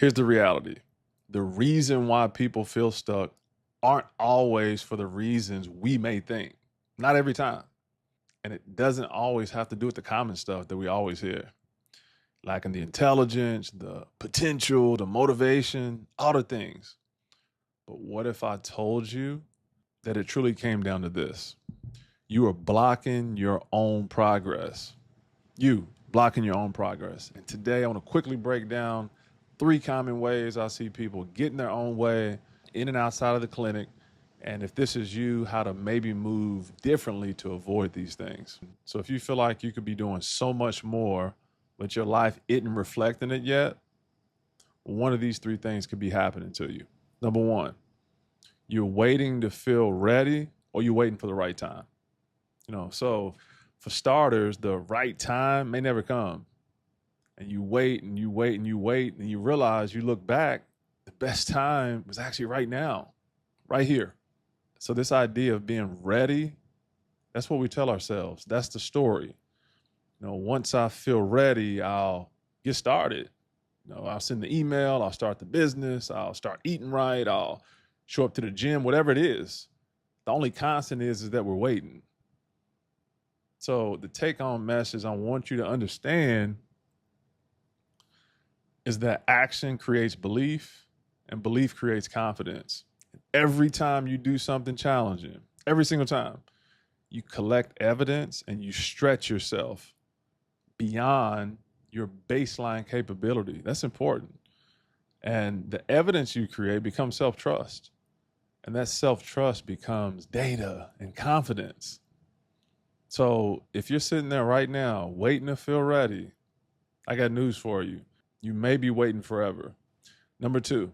Here's the reality. The reason why people feel stuck aren't always for the reasons we may think. Not every time. And it doesn't always have to do with the common stuff that we always hear. Lacking the intelligence, the potential, the motivation, all the things. But what if I told you that it truly came down to this? You are blocking your own progress. You blocking your own progress. And today I want to quickly break down 3 common ways I see people get in their own way in and outside of the clinic. And if this is you, how to maybe move differently to avoid these things. So if you feel like you could be doing so much more, but your life isn't reflecting it yet, one of these 3 things could be happening to you. Number 1, you're waiting to feel ready, or you're waiting for the right time. So for starters, the right time may never come. And you wait and you wait and you wait, and you realize, you look back, the best time was actually right now, right here. So this idea of being ready, that's what we tell ourselves. That's the story. Once I feel ready, I'll get started. I'll send the email, I'll start the business, I'll start eating right, I'll show up to the gym, whatever it is. The only constant is that we're waiting. So the take-home message I want you to understand is that action creates belief, and belief creates confidence. Every time you do something challenging, every single time, you collect evidence and you stretch yourself beyond your baseline capability. That's important. And the evidence you create becomes self-trust. And that self-trust becomes data and confidence. So if you're sitting there right now waiting to feel ready, I got news for you. You may be waiting forever. Number 2,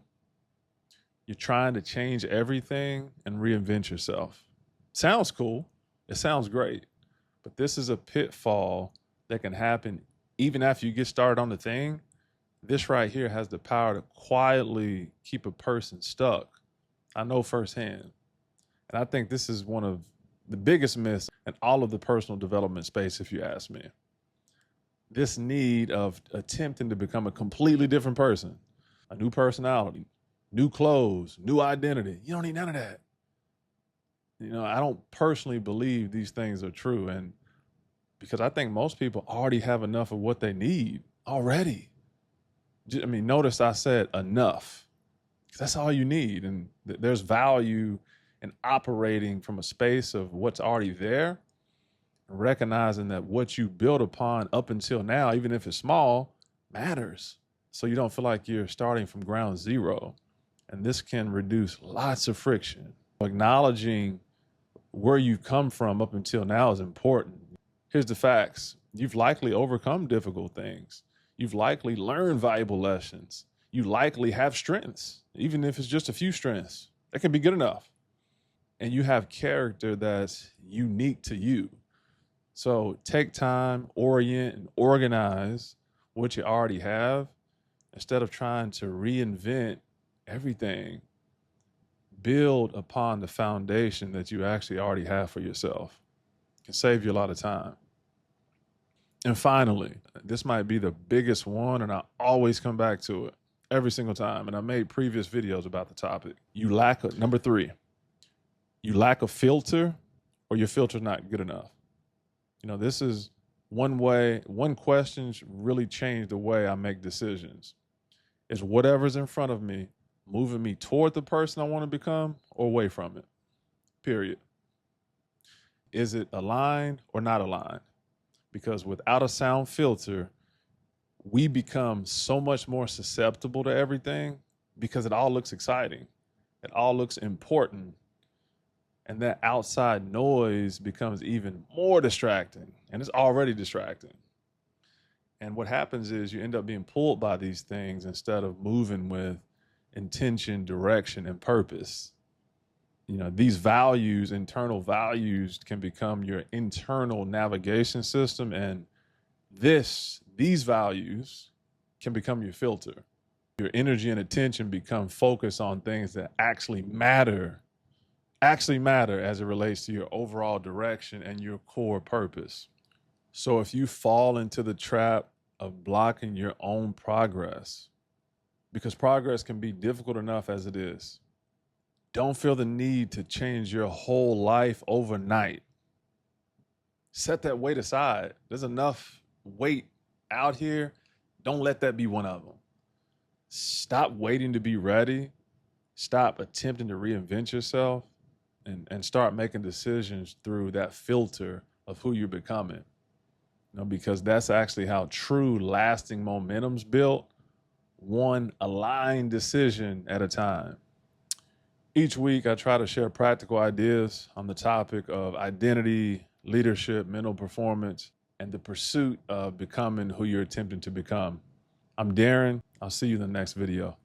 you're trying to change everything and reinvent yourself. Sounds cool. It sounds great. But this is a pitfall that can happen even after you get started on the thing. This right here has the power to quietly keep a person stuck. I know firsthand. And I think this is one of the biggest myths in all of the personal development space, if you ask me. This need of attempting to become a completely different person, a new personality, new clothes, new identity. You don't need none of that. I don't personally believe these things are true. And because I think most people already have enough of what they need already. Notice I said enough. That's all you need. And there's value in operating from a space of what's already there, and recognizing that what you build upon up until now, even if it's small, matters. So you don't feel like you're starting from ground zero. And this can reduce lots of friction. Acknowledging where you've come from up until now is important. Here's the facts. You've likely overcome difficult things. You've likely learned valuable lessons. You likely have strengths, even if it's just a few strengths. That can be good enough. And you have character that's unique to you. So take time, orient, and organize what you already have instead of trying to reinvent everything. Build upon the foundation that you actually already have for yourself. It can save you a lot of time. And finally, this might be the biggest one, and I always come back to it every single time. And I made previous videos about the topic. Number 3, you lack a filter, or your filter's not good enough. This is one question really changed the way I make decisions. Is whatever's in front of me moving me toward the person I want to become or away from it? Period. Is it aligned or not aligned? Because without a sound filter, we become so much more susceptible to everything because it all looks exciting. It all looks important. And that outside noise becomes even more distracting, and it's already distracting. And what happens is you end up being pulled by these things instead of moving with intention, direction, and purpose. These values, internal values, can become your internal navigation system, and these values can become your filter. Your energy and attention become focused on things that actually matter as it relates to your overall direction and your core purpose. So if you fall into the trap of blocking your own progress, because progress can be difficult enough as it is. Don't feel the need to change your whole life overnight. Set that weight aside. There's enough weight out here. Don't let that be one of them. Stop waiting to be ready. Stop attempting to reinvent yourself and start making decisions through that filter of who you're becoming. Because that's actually how true lasting momentum's built, one aligned decision at a time. Each week, I try to share practical ideas on the topic of identity, leadership, mental performance, and the pursuit of becoming who you're attempting to become. I'm Darren. I'll see you in the next video.